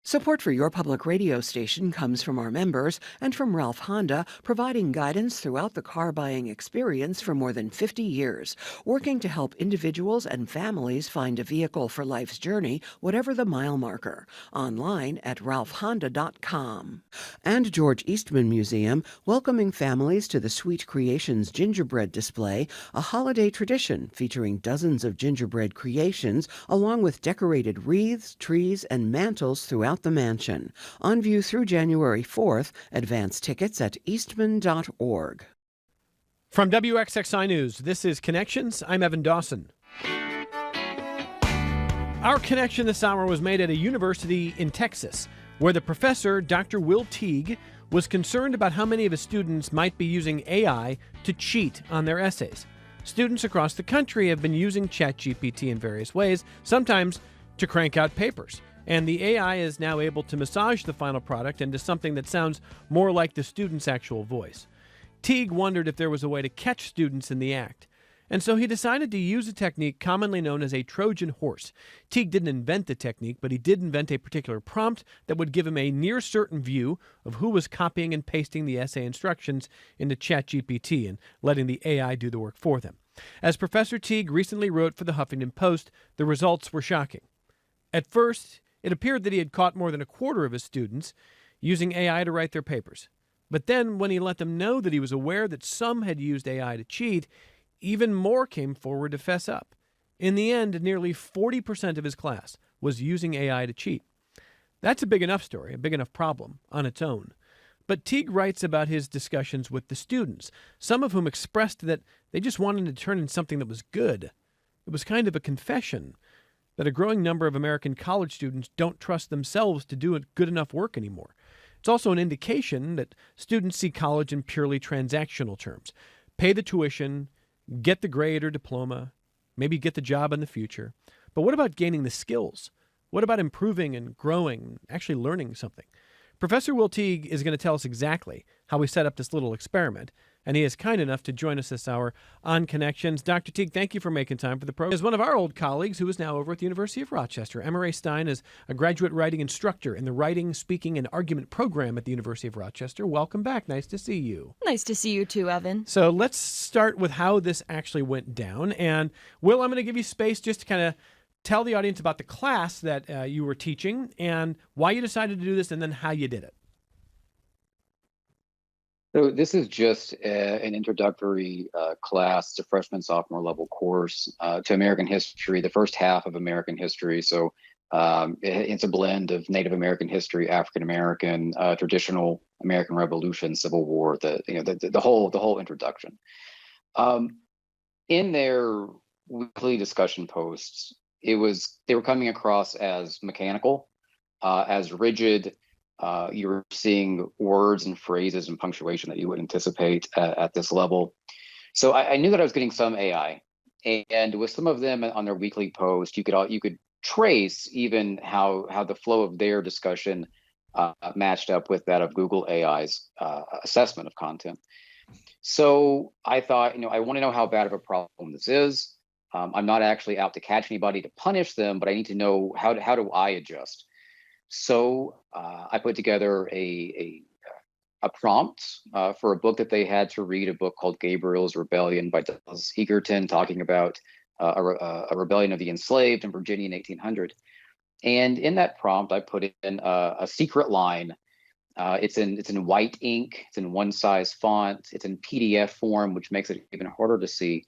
Support for your public radio station comes from our members and from Ralph Honda, providing guidance throughout the car buying experience for more than 50 years, working to help individuals and families find a vehicle for life's journey, whatever the mile marker. Online at ralphhonda.com. And George Eastman Museum, welcoming families to the Sweet Creations gingerbread display, a holiday tradition featuring dozens of gingerbread creations, along with decorated wreaths, trees, and mantles throughout the mansion. On view through January 4th. Advance tickets at eastman.org. From WXXI News, this is Connections. I'm Evan Dawson. Our connection this hour was made at a university in Texas, where the professor, Dr. Will Teague, was concerned about how many of his students might be using AI to cheat on their essays. Students across the country have been using ChatGPT in various ways, sometimes to crank out papers. And the AI is now able to massage the final product into something that sounds more like the student's actual voice. Teague wondered if there was a way to catch students in the act. And so he decided to use a technique commonly known as a Trojan horse. Teague didn't invent the technique, but he did invent a particular prompt that would give him a near-certain view of who was copying and pasting the essay instructions into ChatGPT and letting the AI do the work for them. As Professor Teague recently wrote for the Huffington Post, the results were shocking. At first, it appeared that he had caught more than a quarter of his students using AI to write their papers. But then, when he let them know that he was aware that some had used AI to cheat, even more came forward to fess up. In the end, nearly 40% of his class was using AI to cheat. That's a big enough story, a big enough problem on its own. But Teague writes about his discussions with the students, some of whom expressed that they just wanted to turn in something that was good. It was kind of a confession that a growing number of American college students don't trust themselves to do good enough work anymore. It's also an indication that students see college in purely transactional terms. Pay the tuition, get the grade or diploma, maybe get the job in the future. But what about gaining the skills? What about improving and growing, actually learning something? Professor Will Teague is going to tell us exactly how we set up this little experiment, and he is kind enough to join us this hour on Connections. Dr. Teague, thank you for making time for the program. As one of our old colleagues who is now over at the University of Rochester, Emma Ray Stein is a graduate writing instructor in the Writing, Speaking, and Argument program at the University of Rochester. Welcome back. Nice to see you. Nice to see you too, Evan. So let's start with how this actually went down. And Will, I'm going to give you space just to kind of tell the audience about the class that you were teaching and why you decided to do this and then how you did it. So this is just an introductory class. It's a freshman, sophomore level course to American history, the first half of American history. So it's a blend of Native American history, African American, traditional American Revolution, Civil War, the whole introduction. In their weekly discussion posts, they were coming across as mechanical, as rigid. You were seeing words and phrases and punctuation that you would anticipate at this level. So I knew that I was getting some AI, and with some of them on their weekly post, you could trace even how the flow of their discussion matched up with that of Google AI's assessment of content. So I thought, I want to know how bad of a problem this is. I'm not actually out to catch anybody to punish them, but I need to know how do I adjust. So I put together a prompt for a book that they had to read, a book called Gabriel's Rebellion by Douglas Egerton, talking about a rebellion of the enslaved in Virginia in 1800. And in that prompt, I put in a secret line. It's in white ink. It's in one size font. It's in PDF form, which makes it even harder to see.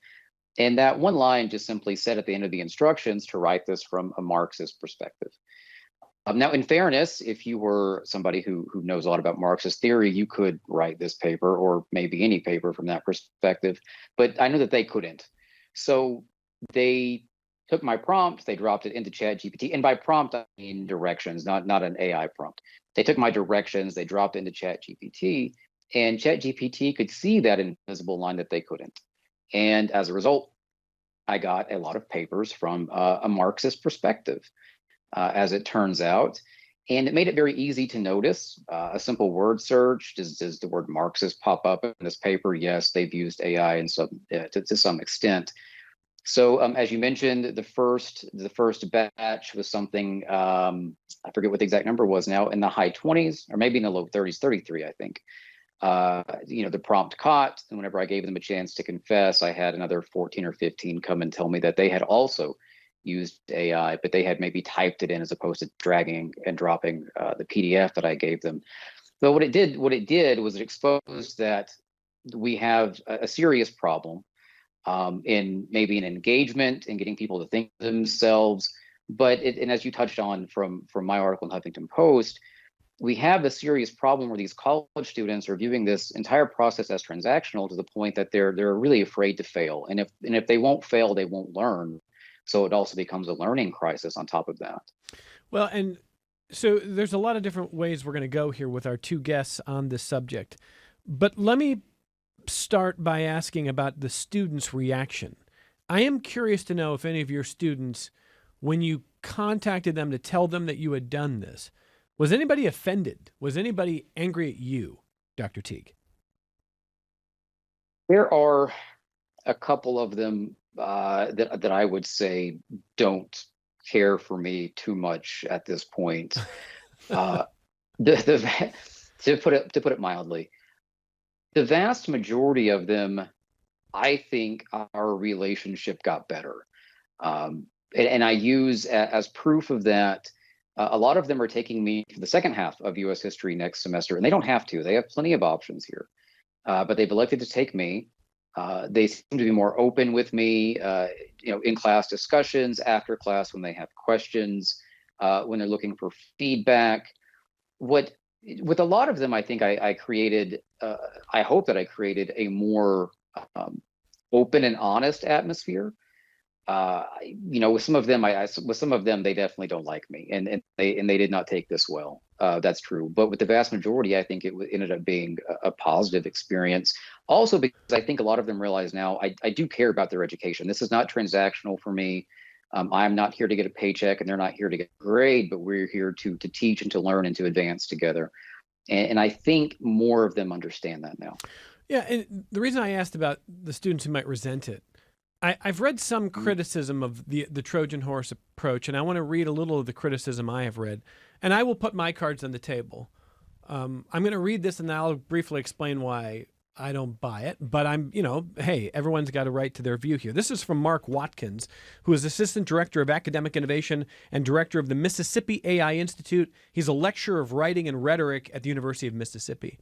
And that one line just simply said at the end of the instructions to write this from a Marxist perspective. Now, in fairness, if you were somebody who knows a lot about Marxist theory, you could write this paper or maybe any paper from that perspective, but I know that they couldn't. So they took my prompt, they dropped it into ChatGPT, and by prompt, I mean directions, not an AI prompt. They took my directions, they dropped it into ChatGPT, and ChatGPT could see that invisible line that they couldn't. And as a result, I got a lot of papers from a Marxist perspective. As it turns out. And it made it very easy to notice. A simple word search, does the word Marxist pop up in this paper? Yes, they've used AI to some extent. So as you mentioned, the first batch was something, I forget what the exact number was now, in the high 20s or maybe in the low 30s, 33, I think. The prompt caught, and whenever I gave them a chance to confess, I had another 14 or 15 come and tell me that they had also used AI, but they had maybe typed it in as opposed to dragging and dropping the PDF that I gave them. But what it did was it exposed that we have a serious problem in maybe an engagement and getting people to think for themselves. But and as you touched on from my article in Huffington Post, we have a serious problem where these college students are viewing this entire process as transactional to the point that they're really afraid to fail. And if they won't fail, they won't learn. So it also becomes a learning crisis on top of that. Well, and so there's a lot of different ways we're going to go here with our two guests on this subject. But let me start by asking about the students' reaction. I am curious to know if any of your students, when you contacted them to tell them that you had done this, was anybody offended? Was anybody angry at you, Dr. Teague? There are a couple of them that I would say don't care for me too much at this point. Uh, to put it mildly, the vast majority of them, I think our relationship got better. And I use as proof of that, a lot of them are taking me for the second half of U.S. history next semester, and they don't have to. They have plenty of options here, but they've elected to take me. They seem to be more open with me, in class discussions, after class when they have questions, when they're looking for feedback. With a lot of them, I think I created. I hope that I created a more open and honest atmosphere. With some of them, they definitely don't like me, and they did not take this well. That's true. But with the vast majority, I think it ended up being a positive experience. Also, because I think a lot of them realize now I do care about their education. This is not transactional for me. I'm not here to get a paycheck, and they're not here to get a grade, but we're here to teach and to learn and to advance together. And I think more of them understand that now. Yeah, and the reason I asked about the students who might resent it, I've read some criticism of the Trojan horse approach, and I want to read a little of the criticism I have read, and I will put my cards on the table. I'm going to read this, and I'll briefly explain why I don't buy it, but hey, everyone's got a right to their view here. This is from Mark Watkins, who is Assistant Director of Academic Innovation and Director of the Mississippi AI Institute. He's a lecturer of writing and rhetoric at the University of Mississippi.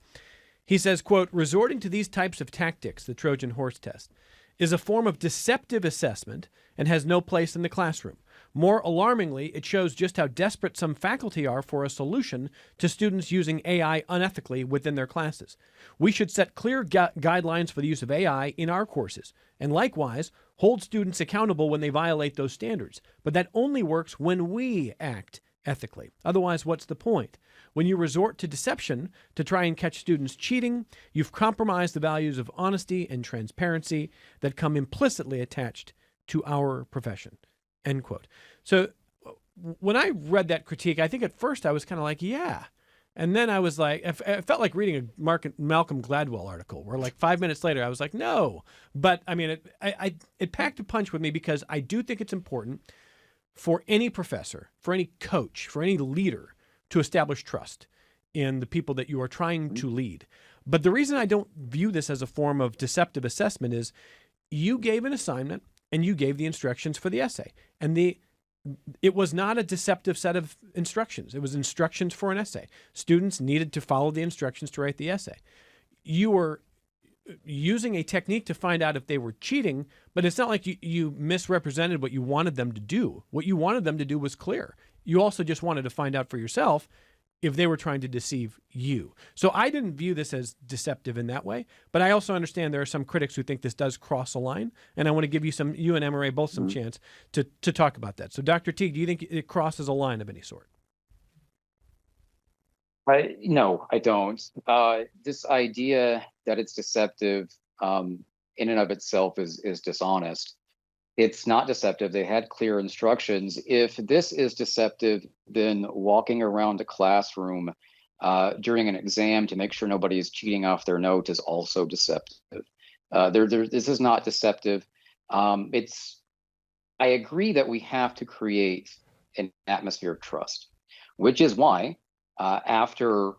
He says, quote, "Resorting to these types of tactics, the Trojan horse test, is a form of deceptive assessment and has no place in the classroom. More alarmingly, it shows just how desperate some faculty are for a solution to students using AI unethically within their classes. We should set clear guidelines for the use of AI in our courses, and likewise, hold students accountable when they violate those standards. But that only works when we act ethically. Otherwise, what's the point? When you resort to deception to try and catch students cheating, you've compromised the values of honesty and transparency that come implicitly attached to our profession." End quote. So when I read that critique, I think at first I was kind of like, yeah. And then I was like, it felt like reading a Malcolm Gladwell article where like 5 minutes later I was like, no. But I mean, it packed a punch with me because I do think it's important for any professor, for any coach, for any leader to establish trust in the people that you are trying to lead. But the reason I don't view this as a form of deceptive assessment is you gave an assignment and you gave the instructions for the essay. And it was not a deceptive set of instructions. It was instructions for an essay. Students needed to follow the instructions to write the essay. You were using a technique to find out if they were cheating, but it's not like you misrepresented what you wanted them to do. What you wanted them to do was clear. You also just wanted to find out for yourself if they were trying to deceive you. So I didn't view this as deceptive in that way, but I also understand there are some critics who think this does cross a line, and I want to give you and MRA both some chance to talk about that. So Dr. Teague, do you think it crosses a line of any sort? No, I don't. This idea that it's deceptive in and of itself is dishonest. It's not deceptive. They had clear instructions. If this is deceptive, then walking around a classroom during an exam to make sure nobody is cheating off their note is also deceptive. This is not deceptive. It's I agree that we have to create an atmosphere of trust, which is why after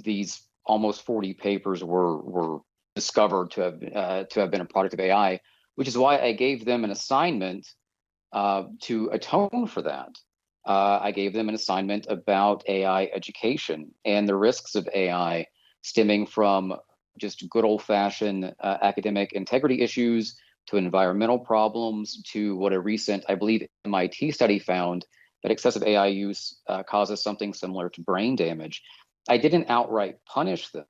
these almost 40 papers were discovered to have been a product of AI, which is why I gave them an assignment to atone for that. I gave them an assignment about AI education and the risks of AI stemming from just good old-fashioned academic integrity issues to environmental problems to what a recent, I believe, MIT study found that excessive AI use causes something similar to brain damage. I didn't outright punish them.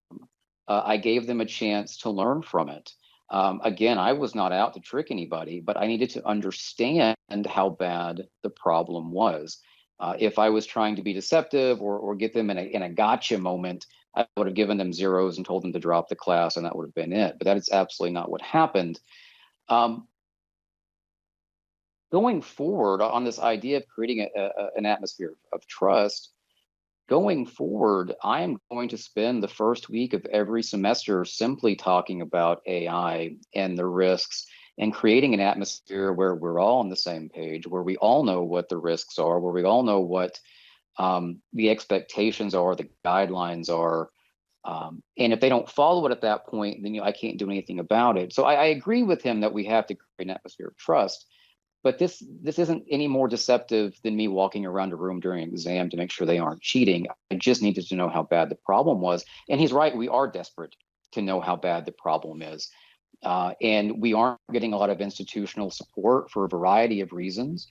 I gave them a chance to learn from it. Again, I was not out to trick anybody, but I needed to understand how bad the problem was. If I was trying to be deceptive or get them in a gotcha moment, I would have given them zeros and told them to drop the class, and that would have been it. But that is absolutely not what happened. Going forward on this idea of creating an atmosphere of trust, going forward, I am going to spend the first week of every semester simply talking about AI and the risks and creating an atmosphere where we're all on the same page, where we all know what the risks are, where we all know what the expectations are, the guidelines are. And if they don't follow it at that point, then I can't do anything about it. So I agree with him that we have to create an atmosphere of trust. But this isn't any more deceptive than me walking around a room during an exam to make sure they aren't cheating. I just needed to know how bad the problem was. And he's right, we are desperate to know how bad the problem is. And we aren't getting a lot of institutional support for a variety of reasons.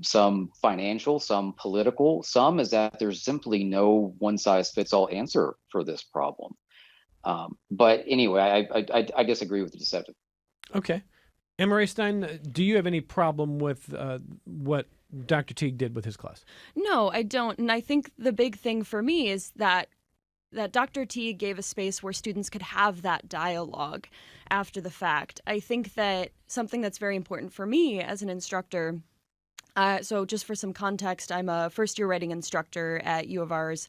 Some financial, some political, some is that there's simply no one-size-fits-all answer for this problem. But anyway, I disagree with the deceptive. Okay. Anne-Marie Stein, do you have any problem with what Dr. Teague did with his class? No, I don't. And I think the big thing for me is that Dr. Teague gave a space where students could have that dialogue after the fact. I think that something that's very important for me as an instructor, so just for some context, I'm a first-year writing instructor at U of R's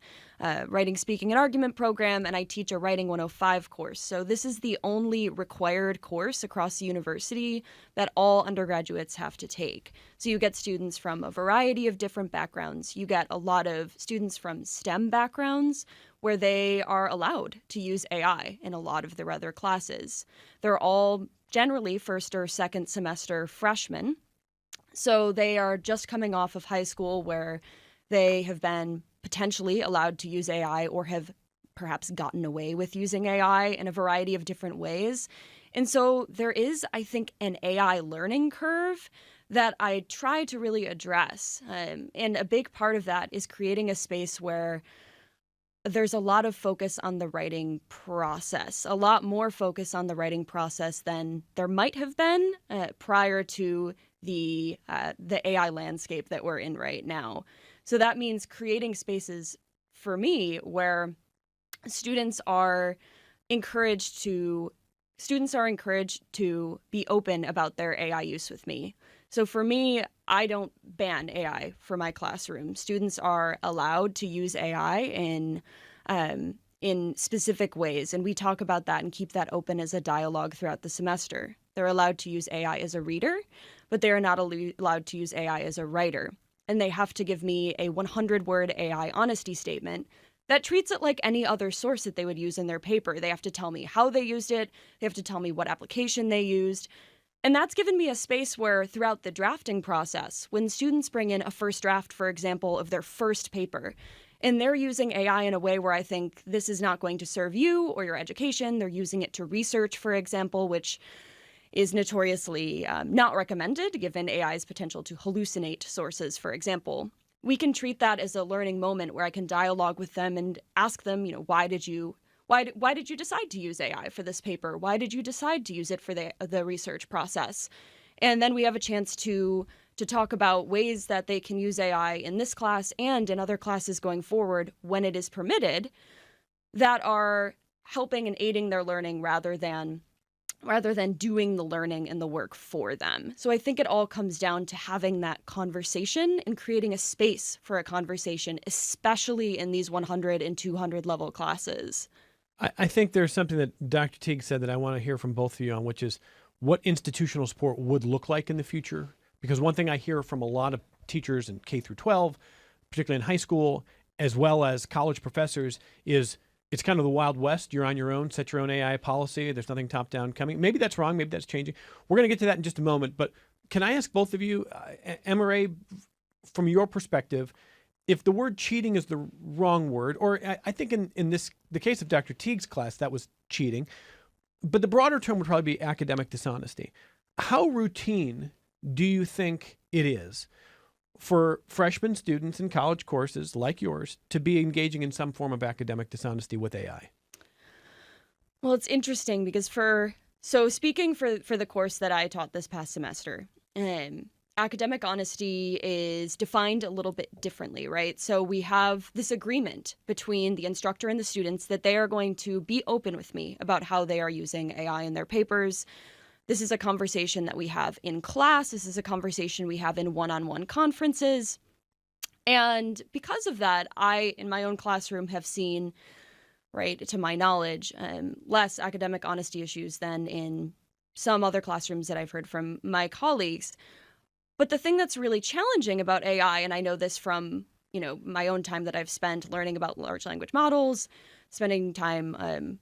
Writing, Speaking, and Argument program, and I teach a Writing 105 course. So this is the only required course across the university that all undergraduates have to take. So you get students from a variety of different backgrounds. You get a lot of students from STEM backgrounds where they are allowed to use AI in a lot of their other classes. They're all generally first or second semester freshmen. So they are just coming off of high school where they have been potentially allowed to use AI or have perhaps gotten away with using AI in a variety of different ways. And so there is, I think, an AI learning curve that I try to really address. And a big part of that is creating a space where there's a lot of focus on the writing process, a lot more focus on the writing process than there might have been prior to the AI landscape that we're in right now. So that means creating spaces for me where students are encouraged to be open about their AI use with me. So for me, I don't ban AI for my classroom. Students are allowed to use AI in specific ways, and we talk about that and keep that open as a dialogue throughout the semester. They're allowed to use AI as a reader, but they are not allowed to use AI as a writer. And they have to give me a 100-word AI honesty statement that treats it like any other source that they would use in their paper. They have to tell me how they used it. They have to tell me what application they used. And that's given me a space where throughout the drafting process, when students bring in a first draft, for example, of their first paper, and they're using AI in a way where I think this is not going to serve you or your education, they're using it to research, for example, which is notoriously not recommended given AI's potential to hallucinate sources, for example. We can treat that as a learning moment where I can dialogue with them and ask them, why did you decide to use AI for this paper? Why did you decide to use it for the research process? And then we have a chance to talk about ways that they can use AI in this class and in other classes going forward when it is permitted that are helping and aiding their learning rather than doing the learning and the work for them. So I think it all comes down to having that conversation and creating a space for a conversation, especially in these 100 and 200 level classes. I think there's something that Dr. Teague said that I want to hear from both of you on, which is what institutional support would look like in the future? Because one thing I hear from a lot of teachers in K through 12, particularly in high school, as well as college professors, is it's kind of the Wild West. You're on your own, set your own AI policy. There's nothing top down coming. Maybe that's wrong. Maybe that's changing. We're going to get to that in just a moment. But can I ask both of you, Emma Ray, from your perspective, if the word cheating is the wrong word, or I think in the case of Dr. Teague's class, that was cheating, but the broader term would probably be academic dishonesty. How routine do you think it is for freshman students in college courses like yours to be engaging in some form of academic dishonesty with AI? Well, it's interesting because speaking for the course that I taught this past semester, academic honesty is defined a little bit differently, right? So we have this agreement between the instructor and the students that they are going to be open with me about how they are using AI in their papers. This is a conversation that we have in class. This is a conversation we have in one-on-one conferences. And because of that, I, in my own classroom, have seen, right, to my knowledge, less academic honesty issues than in some other classrooms that I've heard from my colleagues. But the thing that's really challenging about AI, and I know this from, my own time that I've spent learning about large language models, spending time,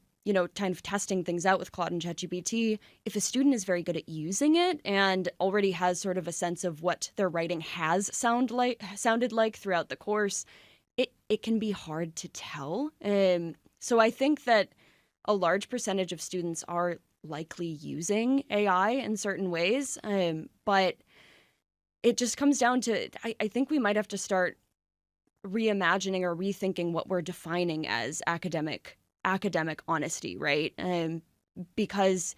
kind of testing things out with Claude and ChatGPT, if a student is very good at using it and already has sort of a sense of what their writing has sounded like throughout the course, it can be hard to tell. So I think that a large percentage of students are likely using AI in certain ways, but it just comes down to, I think we might have to start reimagining or rethinking what we're defining as academic honesty, right? Because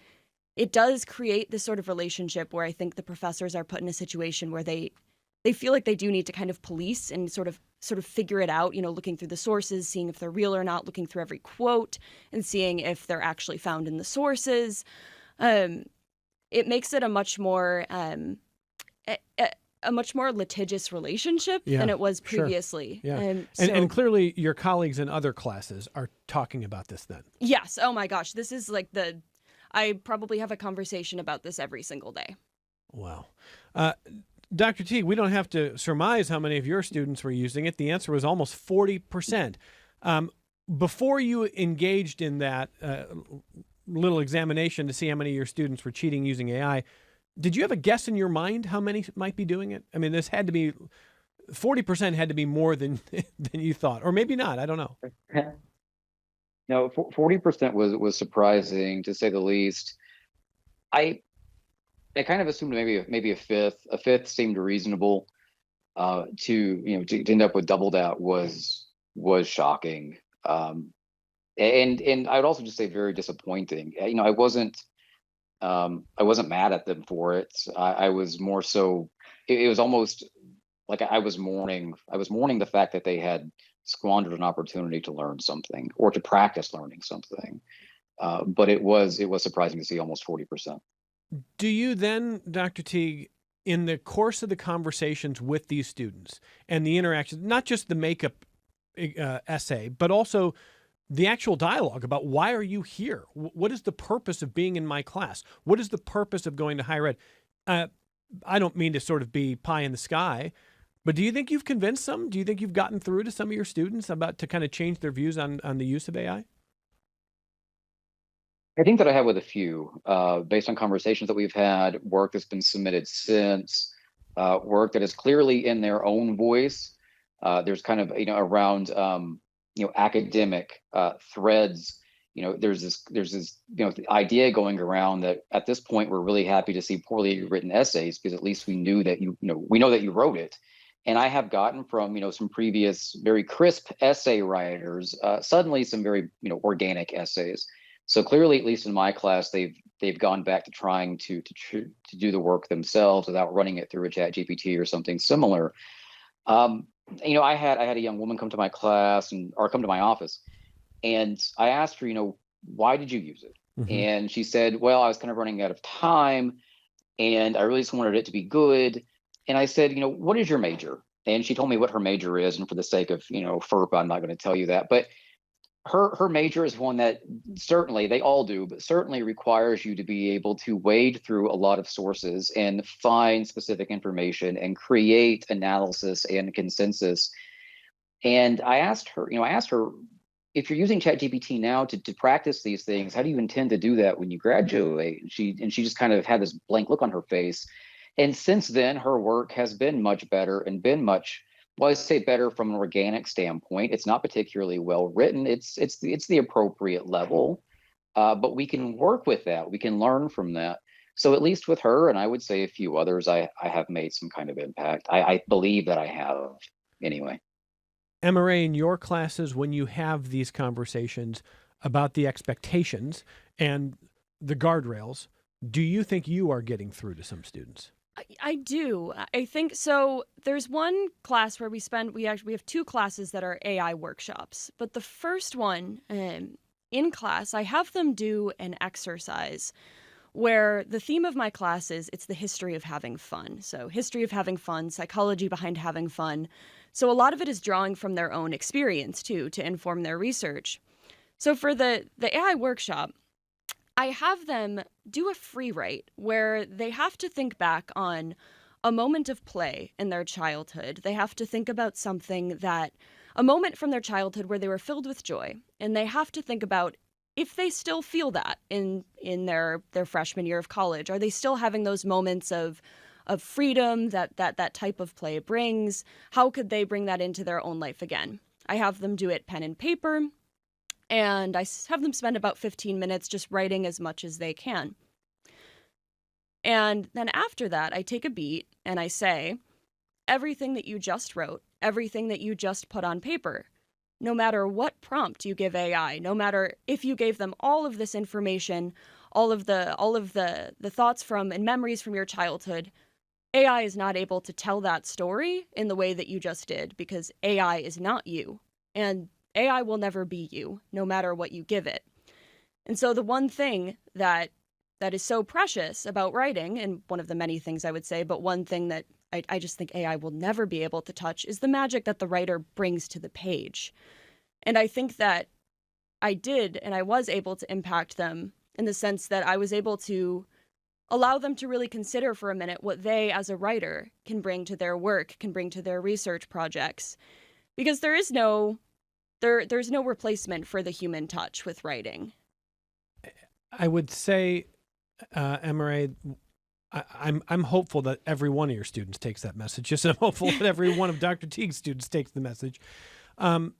it does create this sort of relationship where I think the professors are put in a situation where they feel like they do need to kind of police and sort of figure it out, looking through the sources, seeing if they're real or not, looking through every quote and seeing if they're actually found in the sources. It makes it a much more litigious relationship than it was previously. Sure. Yeah. And clearly your colleagues in other classes are talking about this then. Yes. Oh my gosh. This is like I probably have a conversation about this every single day. Wow. Dr. Teague, we don't have to surmise how many of your students were using it. The answer was almost 40%. Before you engaged in that little examination to see how many of your students were cheating using AI, did you have a guess in your mind how many might be doing it? I mean, 40% had to be more than you thought, or maybe not. I don't know. No, 40% was surprising to say the least. I kind of assumed maybe a fifth. A fifth seemed reasonable. To end up with double that was shocking. And I would also just say very disappointing. I wasn't mad at them for it. I was more so. It was almost like I was mourning the fact that they had squandered an opportunity to learn something or to practice learning something. But it was surprising to see almost 40%. Do you then, Dr. Teague, in the course of the conversations with these students and the interactions, not just the makeup essay, but also the actual dialogue about why are you here? What is the purpose of being in my class? What is the purpose of going to higher ed? I don't mean to sort of be pie in the sky, but do you think you've convinced some? Do you think you've gotten through to some of your students about to kind of change their views on the use of AI? I think that I have with a few, based on conversations that we've had, work that's been submitted since, work that is clearly in their own voice. There's kind of, around, academic threads. There's this the idea going around that at this point we're really happy to see poorly written essays because at least we knew that we know that you wrote it. And I have gotten from some previous very crisp essay writers suddenly some very organic essays. So clearly, at least in my class, they've gone back to trying to do the work themselves without running it through a ChatGPT or something similar. I had a young woman come to my class or come to my office, and I asked her, why did you use it? Mm-hmm. And she said, well, I was kind of running out of time, and I really just wanted it to be good. And I said, what is your major? And she told me what her major is, and for the sake of FERPA, I'm not going to tell you that, but her major is one that certainly, they all do, but certainly requires you to be able to wade through a lot of sources and find specific information and create analysis and consensus. And I asked her, if you're using ChatGPT now to practice these things, how do you intend to do that when you graduate? And she just kind of had this blank look on her face. And since then, her work has been much better and been much, well, I say better from an organic standpoint. It's not particularly well written. It's the appropriate level, but we can work with that. We can learn from that. So at least with her, and I would say a few others, I have made some kind of impact. I believe that I have anyway. Emma Ray, in your classes, when you have these conversations about the expectations and the guardrails, do you think you are getting through to some students? I do. I think so. There's one class where we have two classes that are AI workshops. But the first one in class, I have them do an exercise where the theme of my class is it's the history of having fun. So history of having fun, psychology behind having fun. So a lot of it is drawing from their own experience too to inform their research. So for the AI workshop, I have them do a free write where they have to think back on a moment of play in their childhood. They have to think about a moment from their childhood where they were filled with joy. And they have to think about if they still feel that in their freshman year of college. Are they still having those moments of freedom that type of play brings? How could they bring that into their own life again? I have them do it pen and paper. And I have them spend about 15 minutes just writing as much as they can. And then after that, I take a beat and I say, everything that you just wrote, everything that you just put on paper, no matter what prompt you give AI, no matter if you gave them all of this information, all of the thoughts from and memories from your childhood, AI is not able to tell that story in the way that you just did because AI is not you. And AI will never be you, no matter what you give it. And so the one thing that is so precious about writing, and one of the many things I would say, but one thing that I just think AI will never be able to touch is the magic that the writer brings to the page. And I think that I did, and I was able to impact them in the sense that I was able to allow them to really consider for a minute what they, as a writer, can bring to their work, can bring to their research projects. Because there's no replacement for the human touch with writing. I would say, Emma Ray, I'm hopeful that every one of your students takes that message. Just I'm hopeful that every one of Dr. Teague's students takes the message. I'm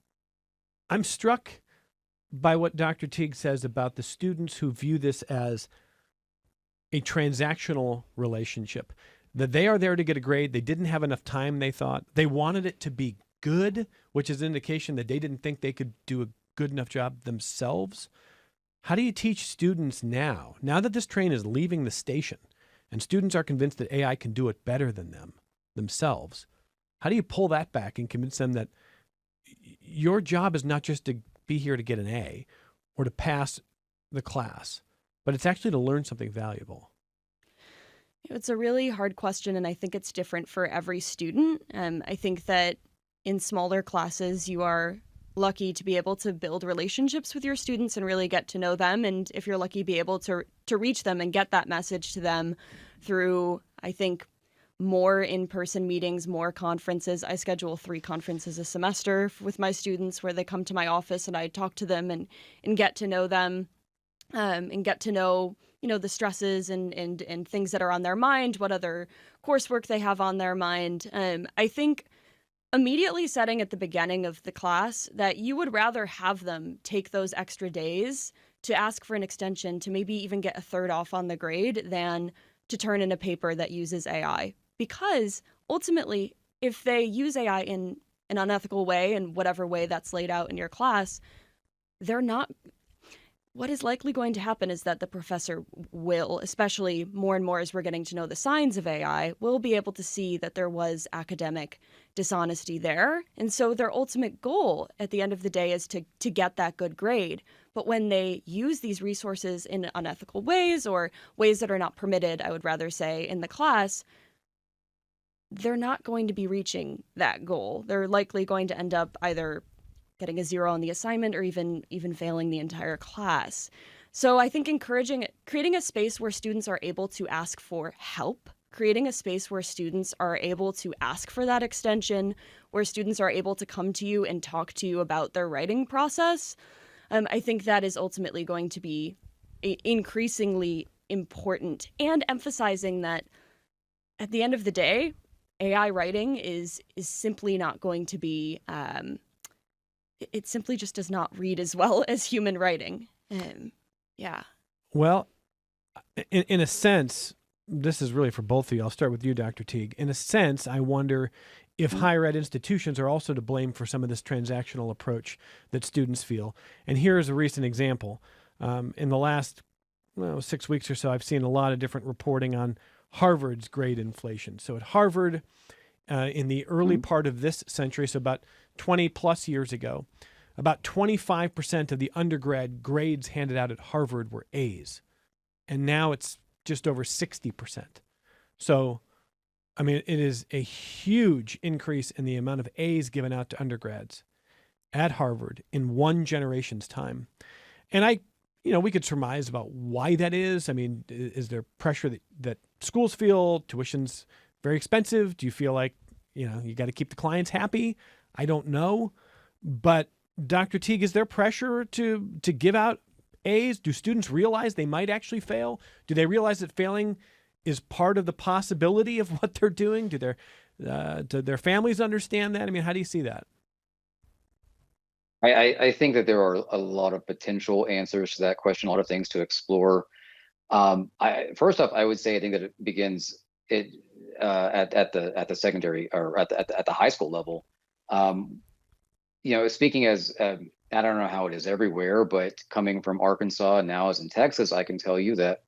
struck by what Dr. Teague says about the students who view this as a transactional relationship, that they are there to get a grade. They didn't have enough time, they thought. They wanted it to be good, which is an indication that they didn't think they could do a good enough job themselves. How do you teach students now that this train is leaving the station and students are convinced that AI can do it better than themselves? How do you pull that back and convince them that your job is not just to be here to get an A or to pass the class, but it's actually to learn something valuable? It's a really hard question, and I think it's different for every student. I think that in smaller classes, you are lucky to be able to build relationships with your students and really get to know them. And if you're lucky, be able to reach them and get that message to them through, I think, more in-person meetings, more conferences. I schedule 3 conferences a semester with my students where they come to my office and I talk to them and get to know them and get to know, the stresses and things that are on their mind, what other coursework they have on their mind. I think immediately setting at the beginning of the class that you would rather have them take those extra days to ask for an extension to maybe even get a 3rd off on the grade than to turn in a paper that uses AI. Because ultimately, if they use AI in an unethical way, in whatever way that's laid out in your class, what is likely going to happen is that the professor will, especially more and more as we're getting to know the signs of AI, will be able to see that there was academic dishonesty there. And so their ultimate goal at the end of the day is to get that good grade. But when they use these resources in unethical ways or ways that are not permitted, I would rather say, in the class, they're not going to be reaching that goal. They're likely going to end up either getting a 0 on the assignment, or even failing the entire class. So I think creating a space where students are able to ask for help, creating a space where students are able to ask for that extension, where students are able to come to you and talk to you about their writing process, I think that is ultimately going to be increasingly important, and emphasizing that at the end of the day, AI writing is simply not going to be, it simply just does not read as well as human writing. Yeah. Well, in a sense, this is really for both of you. I'll start with you, Dr. Teague. In a sense, I wonder if higher ed institutions are also to blame for some of this transactional approach that students feel. And here is a recent example. In the last 6 weeks or so, I've seen a lot of different reporting on Harvard's grade inflation. So at Harvard, in the early part of this century, so about 20 plus years ago, about 25% of the undergrad grades handed out at Harvard were A's. And now it's just over 60%. So, I mean, it is a huge increase in the amount of A's given out to undergrads at Harvard in one generation's time. And we could surmise about why that is. I mean, is there pressure that schools feel? Tuition's very expensive. Do you feel like, you got to keep the clients happy? I don't know. But Dr. Teague, is there pressure to give out A's? Do students realize they might actually fail? Do they realize that failing is part of the possibility of what they're doing? Do their families understand that? I mean, how do you see that? I think that there are a lot of potential answers to that question, a lot of things to explore. First off, I would say I think that it begins at the secondary, or at the high school level. Speaking as I don't know how it is everywhere, but coming from Arkansas and now as in Texas, I can tell you that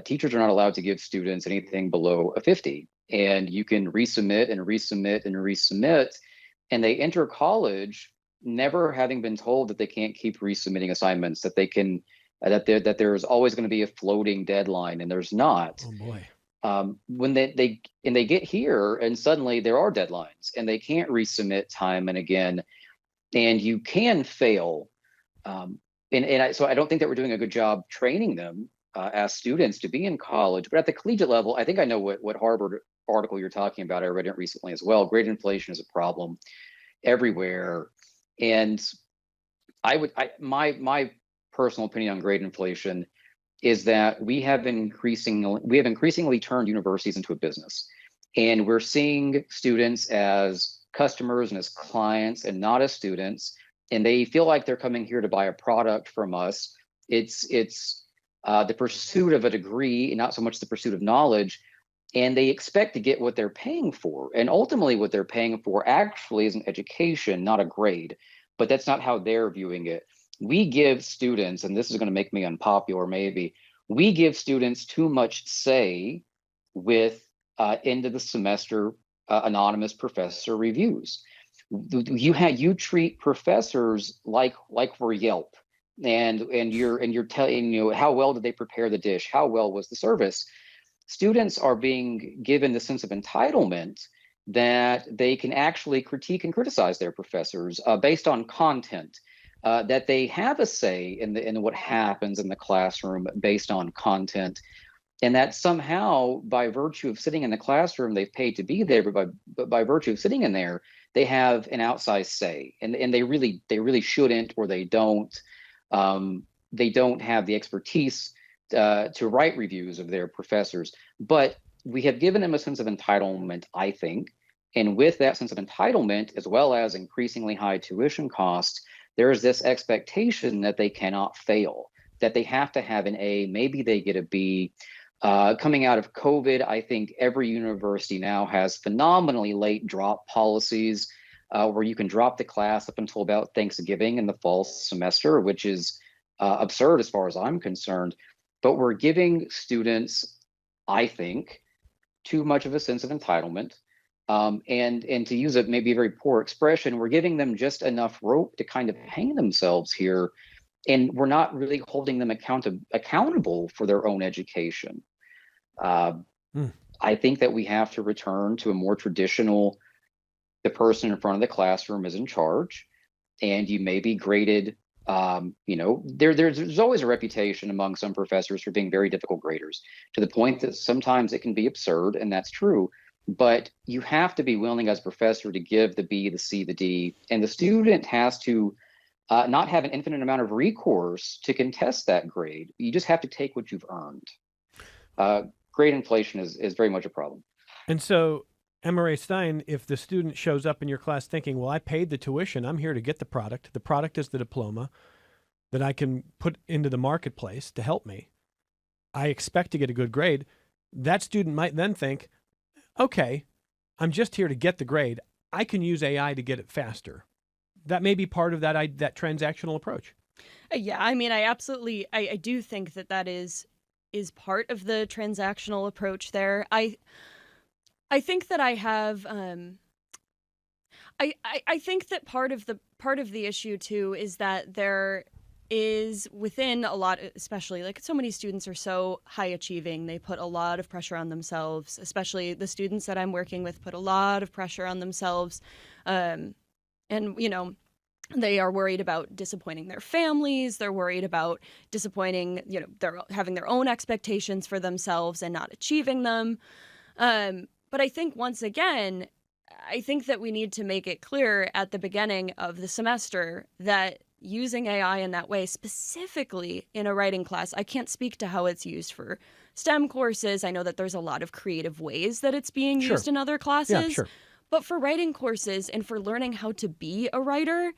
teachers are not allowed to give students anything below a 50, and you can resubmit and resubmit and resubmit, and they enter college never having been told that they can't keep resubmitting assignments, that they can, that there's always going to be a floating deadline, and there's not. Oh boy. When they get here and suddenly there are deadlines and they can't resubmit time and again, and you can fail. So I don't think that we're doing a good job training them as students to be in college. But at the collegiate level, I think I know what Harvard article you're talking about. I read it recently as well. Grade inflation is a problem everywhere. And my personal opinion on grade inflation is that we have increasingly turned universities into a business, and we're seeing students as customers and as clients and not as students, and they feel like they're coming here to buy a product from us. It's the pursuit of a degree, and not so much the pursuit of knowledge, and they expect to get what they're paying for. And ultimately what they're paying for actually is an education, not a grade, but that's not how they're viewing it. We give students, and this is going to make me unpopular maybe, we give students too much say with end of the semester anonymous professor reviews. You treat professors like we're Yelp, and you're telling how well did they prepare the dish, how well was the service. Students are being given the sense of entitlement that they can actually critique and criticize their professors based on content. That they have a say in what happens in the classroom based on content, and that somehow by virtue of sitting in the classroom they've paid to be there, but by virtue of sitting in there they have an outsized say, and they really shouldn't, or they don't have the expertise to write reviews of their professors. But we have given them a sense of entitlement, I think, and with that sense of entitlement, as well as increasingly high tuition costs, there is this expectation that they cannot fail, that they have to have an A, maybe they get a B. Coming out of COVID, I think every university now has phenomenally late drop policies where you can drop the class up until about Thanksgiving in the fall semester, which is absurd as far as I'm concerned. But we're giving students, I think, too much of a sense of entitlement. And to use maybe a very poor expression, we're giving them just enough rope to kind of hang themselves here, and we're not really holding them accountable for their own education. I think that we have to return to a more traditional, the person in front of the classroom is in charge. and you may be graded. There's always a reputation among some professors for being very difficult graders, to the point that sometimes it can be absurd, and that's true. But you have to be willing as a professor to give the B, the C, the D, and the student has to not have an infinite amount of recourse to contest that grade. You just have to take what you've earned. Grade inflation is very much a problem. And so, Emma Ray Stein, if the student shows up in your class thinking, well, I paid the tuition, I'm here to get the product is the diploma that I can put into the marketplace to help me, I expect to get a good grade, that student might then think, okay, I'm just here to get the grade, I can use AI to get it faster. That may be part of that transactional approach. Yeah, I mean, I do think that is part of the transactional approach there. I think that I have I think that part of the issue too is that there is within a lot, especially like so many students are so high achieving, they put a lot of pressure on themselves, especially the students that I'm working with put a lot of pressure on themselves. And they are worried about disappointing their families. They're worried about disappointing, they're having their own expectations for themselves and not achieving them. But I think once again, I think that we need to make it clear at the beginning of the semester that using AI in that way, specifically in a writing class, I can't speak to how it's used for STEM courses. I know that there's a lot of creative ways that it's being used in other classes. Yeah, sure. But for writing courses and for learning how to be a writer,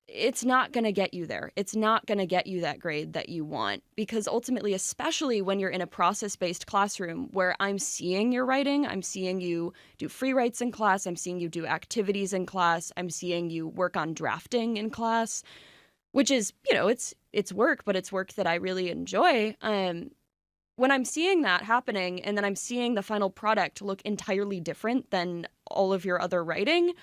it's not going to get you there. It's not going to get you that grade that you want, because ultimately, especially when you're in a process-based classroom where I'm seeing your writing, I'm seeing you do free writes in class, I'm seeing you do activities in class, I'm seeing you work on drafting in class, which is, it's work, but it's work that I really enjoy. When I'm seeing that happening and then I'm seeing the final product look entirely different than all of your other writing,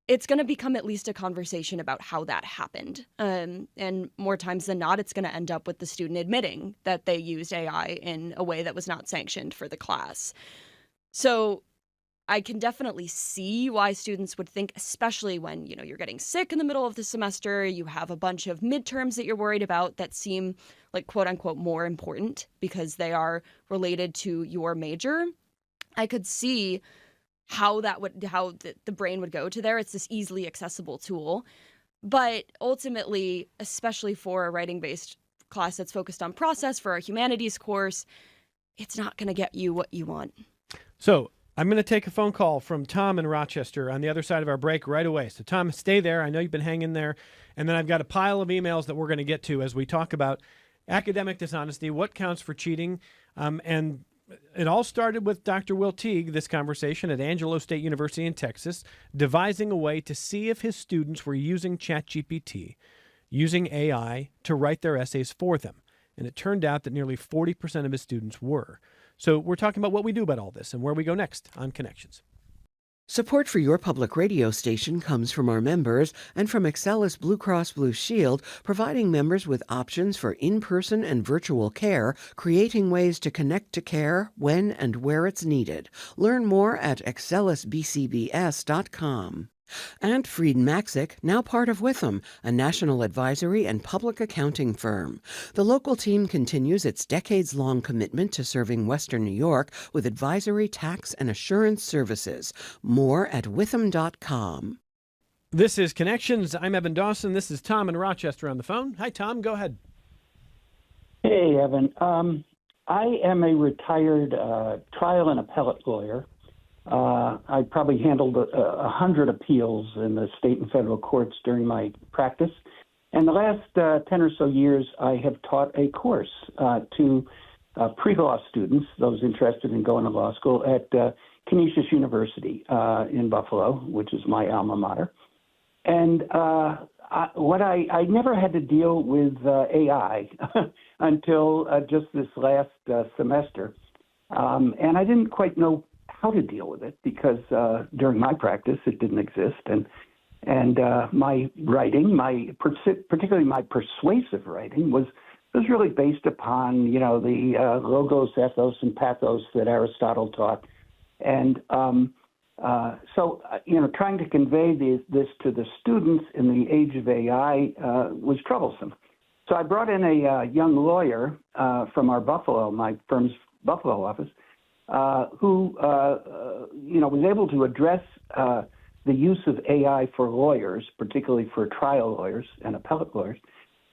it's going to become at least a conversation about how that happened. And more times than not, it's going to end up with the student admitting that they used AI in a way that was not sanctioned for the class. So I can definitely see why students would think, especially when, you're getting sick in the middle of the semester, you have a bunch of midterms that you're worried about that seem like quote unquote more important because they are related to your major. I could see how the brain would go to there. It's this easily accessible tool. But ultimately, especially for a writing-based class that's focused on process, for a humanities course, it's not going to get you what you want. So I'm going to take a phone call from Tom in Rochester on the other side of our break right away. So Tom, stay there. I know you've been hanging there. And then I've got a pile of emails that we're going to get to as we talk about academic dishonesty, what counts for cheating, and it all started with Dr. Will Teague, this conversation at Angelo State University in Texas, devising a way to see if his students were using ChatGPT, using AI to write their essays for them. And it turned out that nearly 40% of his students were. So we're talking about what we do about all this and where we go next on Connections. Support for your public radio station comes from our members and from Excelis Blue Cross Blue Shield, providing members with options for in-person and virtual care, creating ways to connect to care when and where it's needed. Learn more at excelisbcbs.com. And Fried Maxick, now part of Witham, a national advisory and public accounting firm. The local team continues its decades-long commitment to serving Western New York with advisory, tax, and assurance services. More at witham.com. This is Connections. I'm Evan Dawson. This is Tom in Rochester on the phone. Hi, Tom. Go ahead. Hey, Evan. I am a retired trial and appellate lawyer. I probably handled 100 appeals in the state and federal courts during my practice. And the last 10 or so years, I have taught a course to pre-law students, those interested in going to law school, at Canisius University in Buffalo, which is my alma mater. And I never had to deal with AI until just this last semester. And I didn't quite know how to deal with it because during my practice it didn't exist, and my writing, particularly my persuasive writing, was really based upon the logos, ethos, and pathos that Aristotle taught, and Trying to convey this to the students in the age of AI was troublesome. So I brought in a young lawyer from my firm's Buffalo office, who was able to address the use of AI for lawyers, particularly for trial lawyers and appellate lawyers,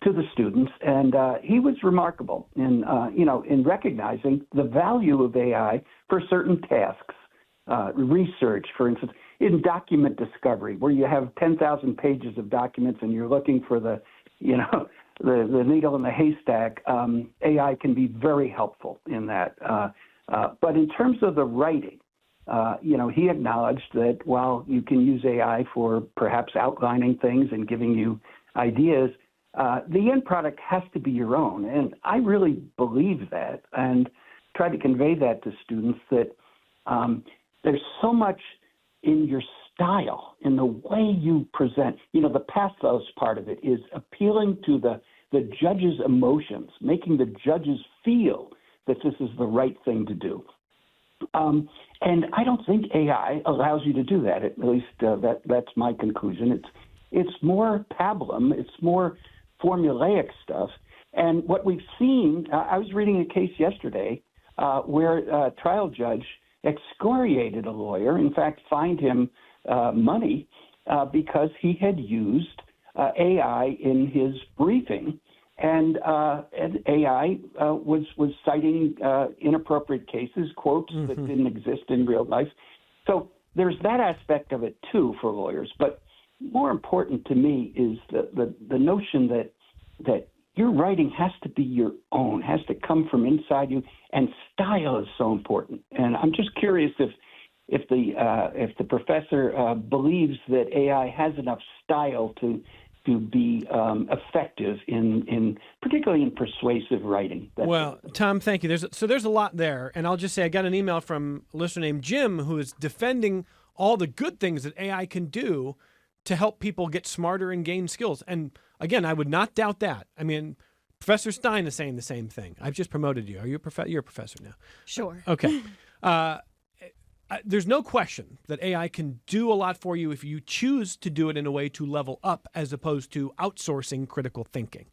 to the students, and he was remarkable in recognizing the value of AI for certain tasks, research, for instance, in document discovery, where you have 10,000 pages of documents and you're looking for the needle in the haystack. AI can be very helpful in that. But in terms of the writing, he acknowledged that while you can use AI for perhaps outlining things and giving you ideas, the end product has to be your own. And I really believe that and try to convey that to students that there's so much in your style, in the way you present. The pathos part of it is appealing to the judge's emotions, making the judges feel that this is the right thing to do. And I don't think AI allows you to do that. At least that's my conclusion. It's more pablum. It's more formulaic stuff. And what we've seen, I was reading a case yesterday where a trial judge excoriated a lawyer, in fact, fined him money because he had used AI in his briefing. And AI was citing inappropriate cases, quotes that didn't exist in real life. So there's that aspect of it, too, for lawyers. But more important to me is the notion that your writing has to be your own, has to come from inside you, and style is so important. And I'm just curious if the professor believes that AI has enough style to be effective in particularly in persuasive writing. Well, Tom, thank you. There's a lot there, and I'll just say I got an email from a listener named Jim who is defending all the good things that AI can do to help people get smarter and gain skills. And again, I would not doubt that. I mean, Professor Stein is saying the same thing. I've just promoted you. Are you you're a professor now? Sure. Okay. There's no question that AI can do a lot for you if you choose to do it in a way to level up as opposed to outsourcing critical thinking.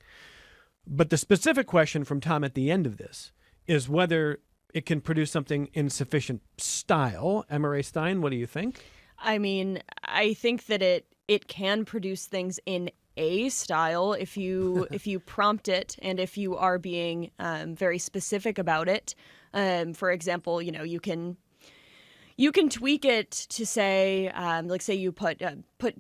But the specific question from Tom at the end of this is whether it can produce something in sufficient style. Emma Ray Stein, what do you think? I mean, I think that it can produce things in a style if you prompt it and if you are being very specific about it. For example, you can tweak it to say, like say you put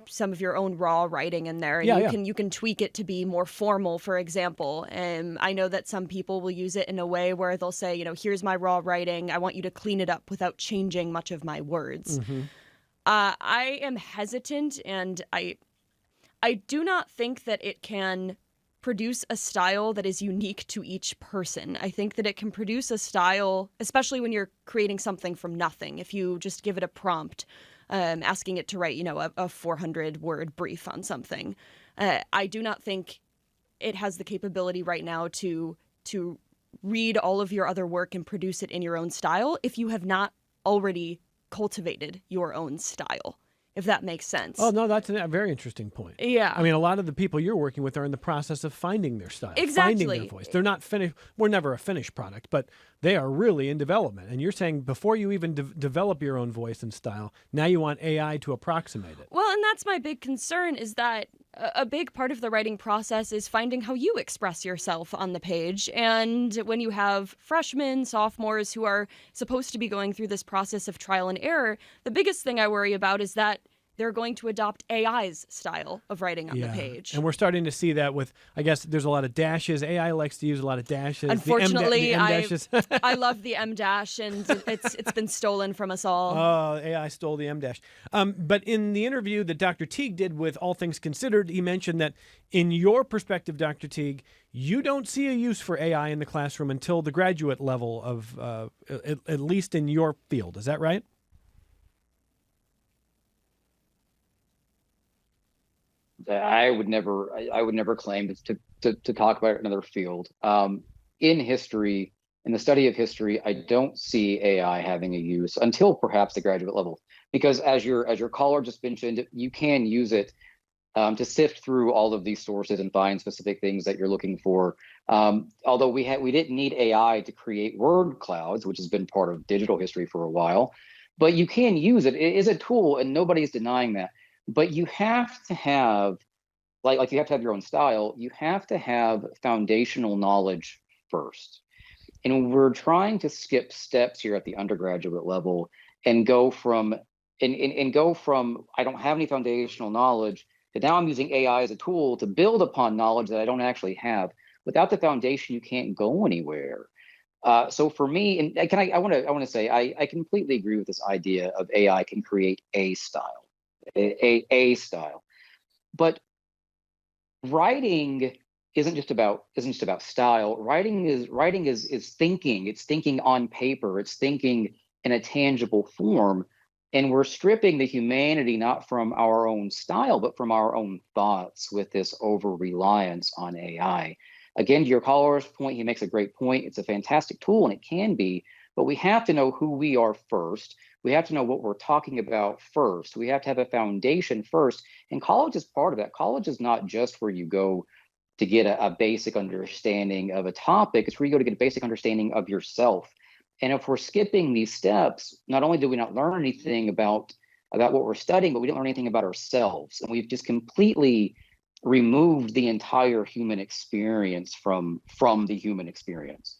some of your own raw writing in there, and you can tweak it to be more formal, for example. And I know that some people will use it in a way where they'll say, here's my raw writing. I want you to clean it up without changing much of my words. Mm-hmm. I am hesitant, and I do not think that it can produce a style that is unique to each person. I think that it can produce a style, especially when you're creating something from nothing. If you just give it a prompt, asking it to write, a 400-word brief on something. I do not think it has the capability right now to read all of your other work and produce it in your own style if you have not already cultivated your own style, if that makes sense. Oh, no, that's a very interesting point. Yeah. I mean, a lot of the people you're working with are in the process of finding their style, Exactly. finding their voice. They're not finished. We're never a finished product, but they are really in development. And you're saying before you even develop your own voice and style, now you want AI to approximate it. Well, and that's my big concern, is that a big part of the writing process is finding how you express yourself on the page. And when you have freshmen, sophomores who are supposed to be going through this process of trial and error, the biggest thing I worry about is that they're going to adopt AI's style of writing on the page. And we're starting to see that with, I guess, there's a lot of dashes. AI likes to use a lot of dashes. Unfortunately, the M-dashes. I love the M dash, and it's been stolen from us all. Oh, AI stole the M dash. But in the interview that Dr. Teague did with All Things Considered, he mentioned that in your perspective, Dr. Teague, you don't see a use for AI in the classroom until the graduate level of, at least in your field. Is that right? I would never claim to talk about another field. In history, in the study of history, I don't see AI having a use until perhaps the graduate level, because as your caller just mentioned, you can use it to sift through all of these sources and find specific things that you're looking for. Although we didn't need AI to create word clouds, which has been part of digital history for a while, but you can use it. It is a tool, and nobody's denying that. But you have to have, like you have to have your own style. You have to have foundational knowledge first. And we're trying to skip steps here at the undergraduate level and go from I don't have any foundational knowledge to now I'm using AI as a tool to build upon knowledge that I don't actually have. Without the foundation, you can't go anywhere. So for me, and I want to say I completely agree with this idea of AI can create a style, a style, but writing isn't just about style. Writing is thinking. It's thinking on paper. It's thinking in a tangible form. And we're stripping the humanity not from our own style, but from our own thoughts with this over-reliance on AI. Again, to your caller's point, he makes a great point. It's a fantastic tool, and it can be, but we have to know who we are first. We have to know what we're talking about first. We have to have a foundation first. And college is part of that. College is not just where you go to get a basic understanding of a topic. It's where you go to get a basic understanding of yourself. And if we're skipping these steps, not only do we not learn anything about what we're studying, but we don't learn anything about ourselves. And we've just completely removed the entire human experience from the human experience.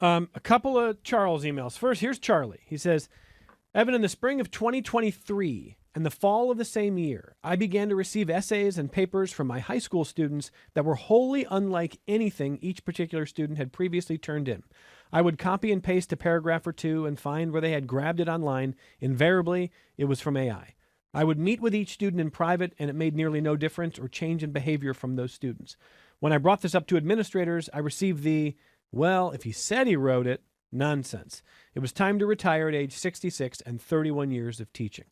A couple of Charles emails. First, here's Charlie. He says, Evan, in the spring of 2023 and the fall of the same year, I began to receive essays and papers from my high school students that were wholly unlike anything each particular student had previously turned in. I would copy and paste a paragraph or two and find where they had grabbed it online. Invariably, it was from AI. I would meet with each student in private, and it made nearly no difference or change in behavior from those students. When I brought this up to administrators, I received the, well, if he said he wrote it, nonsense. It was time to retire at age 66 and 31 years of teaching.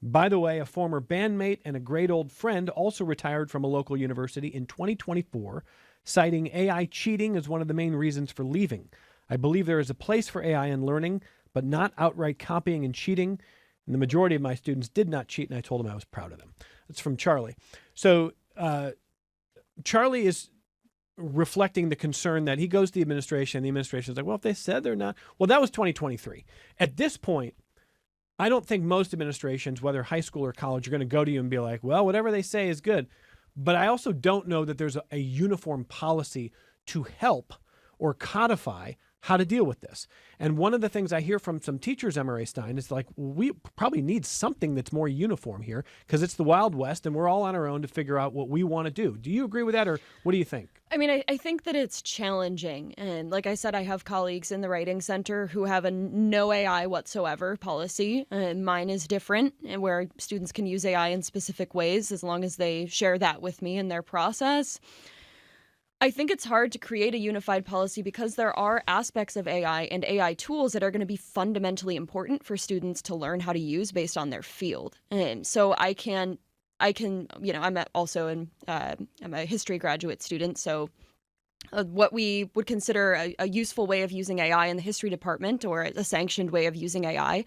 By the way, a former bandmate and a great old friend also retired from a local university in 2024, citing AI cheating as one of the main reasons for leaving. I believe there is a place for AI in learning, but not outright copying and cheating. And the majority of my students did not cheat, and I told them I was proud of them. That's from Charlie. So Charlie is reflecting the concern that he goes to the administration, and the administration is like, well, if they said they're not. Well, that was 2023. At this point, I don't think most administrations, whether high school or college, are going to go to you and be like, well, whatever they say is good. But I also don't know that there's a uniform policy to help or codify how to deal with this. And one of the things I hear from some teachers, MRA Stein, is like, we probably need something that's more uniform here because it's the Wild West and we're all on our own to figure out what we want to do. Do you agree with that, or what do you think? I mean, I think that it's challenging. And like I said, I have colleagues in the Writing Center who have a no AI whatsoever policy. And mine is different, and where students can use AI in specific ways as long as they share that with me in their process. I think it's hard to create a unified policy because there are aspects of AI and AI tools that are going to be fundamentally important for students to learn how to use based on their field. And so I can, I'm a history graduate student. So what we would consider a useful way of using AI in the history department, or a sanctioned way of using AI,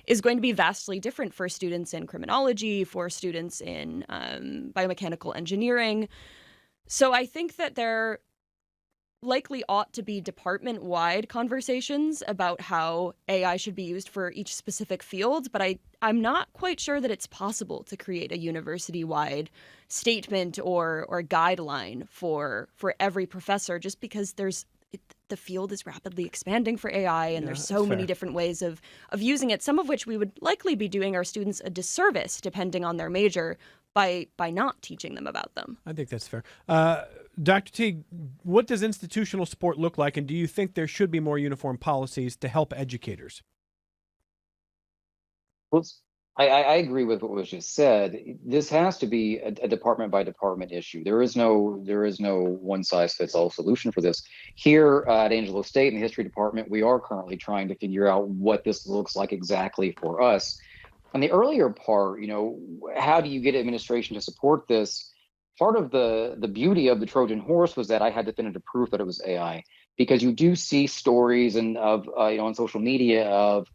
is going to be vastly different for students in criminology, for students in biomechanical engineering. So I think that there likely ought to be department-wide conversations about how AI should be used for each specific field, but I'm not quite sure that it's possible to create a university-wide statement or guideline for every professor, just because the field is rapidly expanding for AI, and there's so many different ways of using it, some of which we would likely be doing our students a disservice, depending on their major, by not teaching them about them. I think that's fair. Dr. Teague, what does institutional support look like, and do you think there should be more uniform policies to help educators? Well, I agree with what was just said. This has to be a department by department issue. There is no one size fits all solution for this. Here at Angelo State in the history department, we are currently trying to figure out what this looks like exactly for us. On the earlier part, how do you get administration to support this? Part of the beauty of the Trojan horse was that I had definitive proof that it was AI. because you do see stories and of on social media of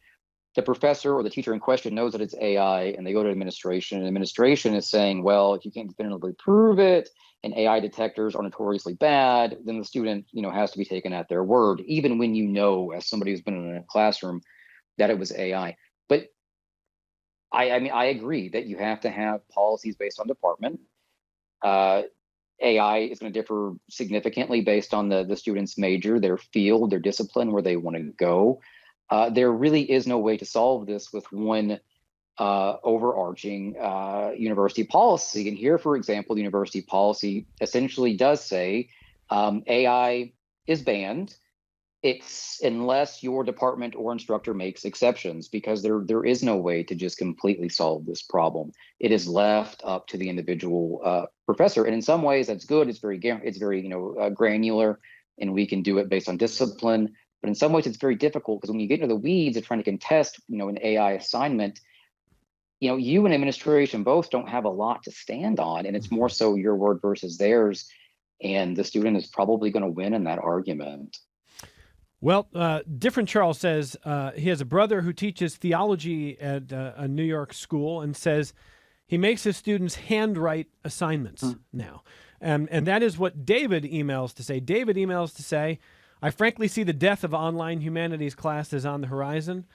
the professor or the teacher in question knows that it's AI, and they go to administration, and administration is saying, well, if you can't definitively prove it, and AI detectors are notoriously bad, then the student, has to be taken at their word, even when as somebody who's been in a classroom, that it was AI. But I mean, I agree that you have to have policies based on department. AI is going to differ significantly based on the student's major, their field, their discipline, where they want to go. There really is no way to solve this with one overarching university policy. And here, for example, the university policy essentially does say AI is banned. It's unless your department or instructor makes exceptions, because there is no way to just completely solve this problem. It is left up to the individual professor, and in some ways that's good. It's very granular, and we can do it based on discipline. But in some ways it's very difficult, because when you get into the weeds of trying to contest, an AI assignment, you and administration both don't have a lot to stand on, and it's more so your word versus theirs, and the student is probably going to win in that argument. Well, Different Charles says he has a brother who teaches theology at a New York school, and says he makes his students handwrite assignments now. And that is what David emails to say. David emails to say, I frankly see the death of online humanities classes on the horizon.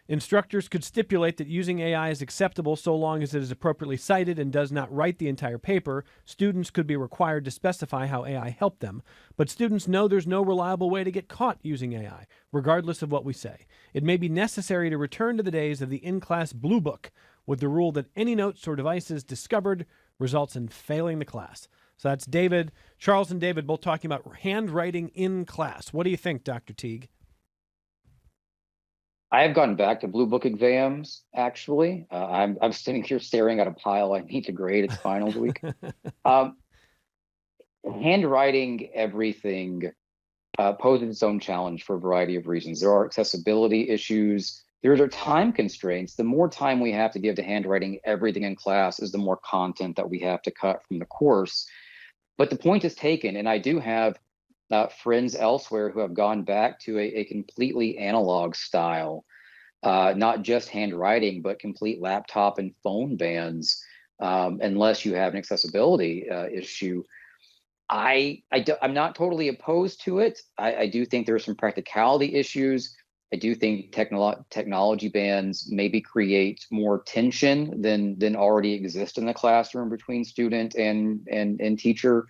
Instructors could stipulate that using AI is acceptable so long as it is appropriately cited and does not write the entire paper. Students could be required to specify how AI helped them. But students know there's no reliable way to get caught using AI, regardless of what we say. It may be necessary to return to the days of the in-class blue book, with the rule that any notes or devices discovered results in failing the class. So that's David. Charles and David both talking about handwriting in class. What do you think, Dr. Teague? I have gone back to blue book exams, actually. I'm sitting here staring at a pile I need to grade. It's finals week. Handwriting everything poses its own challenge for a variety of reasons. There are accessibility issues. There are time constraints. The more time we have to give to handwriting everything in class is the more content that we have to cut from the course. But the point is taken, and I do have friends elsewhere who have gone back to a completely analog style, not just handwriting, but complete laptop and phone bans, unless you have an accessibility issue. I'm not totally opposed to it. I do think there are some practicality issues. I do think technology bans maybe create more tension than already exists in the classroom between student and teacher.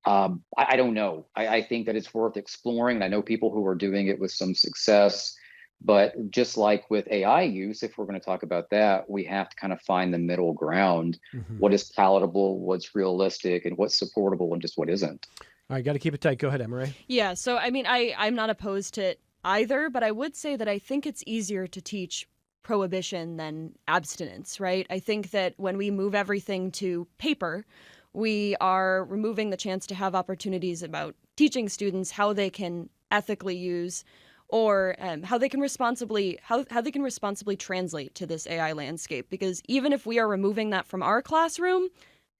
I don't know. I think that it's worth exploring. I know people who are doing it with some success, but just like with AI use, if we're going to talk about that, we have to kind of find the middle ground. What is palatable, what's realistic, and what's supportable, and just what isn't. All right, got to keep it tight. Go ahead, Emma-Rae. Yeah, so I mean, I'm not opposed to it either, but I would say that I think it's easier to teach prohibition than abstinence, right? I think that when we move everything to paper, we are removing the chance to have opportunities about teaching students how they can ethically use, or how they can responsibly translate to this AI landscape. Because even if we are removing that from our classroom,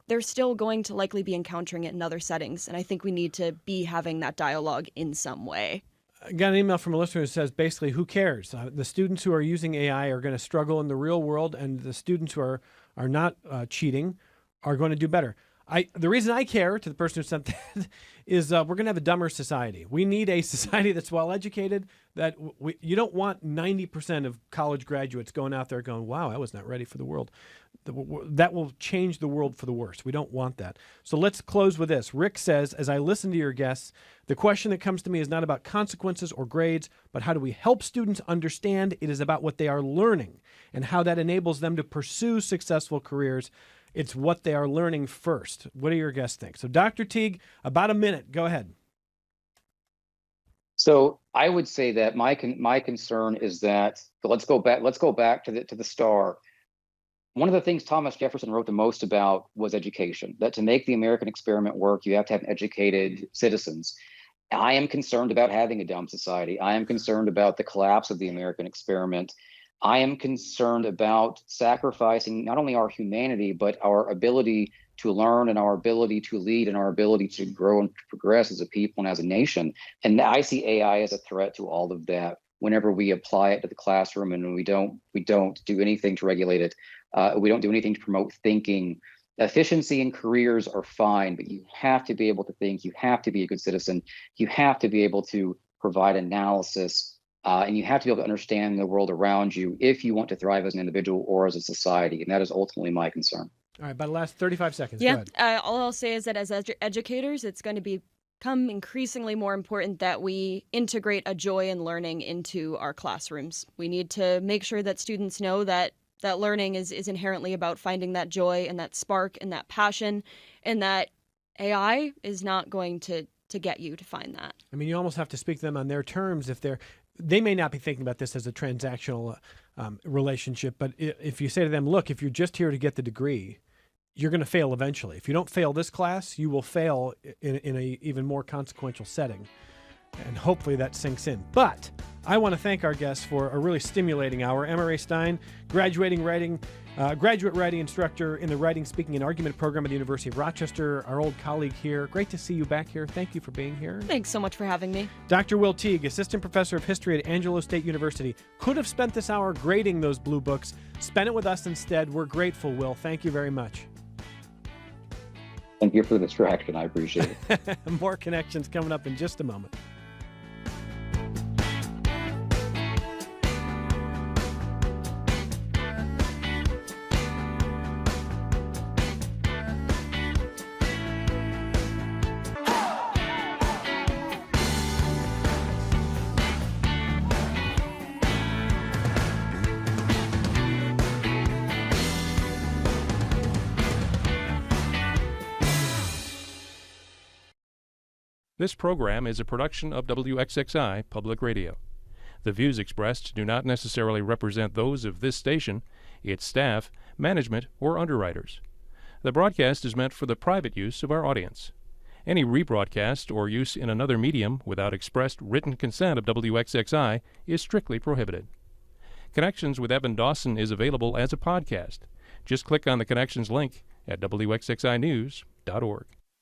they're still going to likely be encountering it in other settings. And I think we need to be having that dialogue in some way. I got an email from a listener who says, basically, who cares? The students who are using AI are going to struggle in the real world, and the students who are not cheating are going to do better. The reason I care, to the person who sent that, is we're going to have a dumber society. We need a society that's well-educated, that you don't want 90% of college graduates going out there going, wow, I was not ready for the world. That will change the world for the worse. We don't want that. So let's close with this. Rick says, as I listen to your guests, the question that comes to me is not about consequences or grades, but how do we help students understand it is about what they are learning and how that enables them to pursue successful careers. It's what they are learning first. What do your guests think? So Dr. Teague, about a minute. Go ahead. So I would say that my concern is that, let's go back to the STAR. One of the things Thomas Jefferson wrote the most about was education, that to make the American experiment work, you have to have educated citizens. I am concerned about having a dumb society. I am concerned about the collapse of the American experiment. I am concerned about sacrificing not only our humanity, but our ability to learn and our ability to lead and our ability to grow and progress as a people and as a nation. And I see AI as a threat to all of that whenever we apply it to the classroom, and we don't do anything to regulate it. We don't do anything to promote thinking. Efficiency in careers are fine, but you have to be able to think. You have to be a good citizen. You have to be able to provide analysis, and you have to be able to understand the world around you if you want to thrive as an individual or as a society. And that is ultimately my concern. All right, about the last 35 seconds. Go Yeah, ahead. all I'll say is that as educators, it's going to become increasingly more important that we integrate a joy in learning into our classrooms. We need to make sure that students know that learning is inherently about finding that joy and that spark and that passion, and that AI is not going to get you to find that. I mean, you almost have to speak to them on their terms. If they may not be thinking about this as a transactional relationship, but if you say to them, look, if you're just here to get the degree, you're going to fail eventually. If you don't fail this class, you will fail in a even more consequential setting. And hopefully that sinks in. But I want to thank our guests for a really stimulating hour. Emma Ray Stein, graduate writing instructor in the Writing, Speaking, and Argument program at the University of Rochester, our old colleague here. Great to see you back here. Thank you for being here. Thanks so much for having me. Dr. Will Teague, assistant professor of history at Angelo State University, could have spent this hour grading those blue books. Spent it with us instead. We're grateful, Will. Thank you very much. Thank you for the distraction. I appreciate it. More connections coming up in just a moment. This program is a production of WXXI Public Radio. The views expressed do not necessarily represent those of this station, its staff, management, or underwriters. The broadcast is meant for the private use of our audience. Any rebroadcast or use in another medium without expressed written consent of WXXI is strictly prohibited. Connections with Evan Dawson is available as a podcast. Just click on the Connections link at WXXInews.org.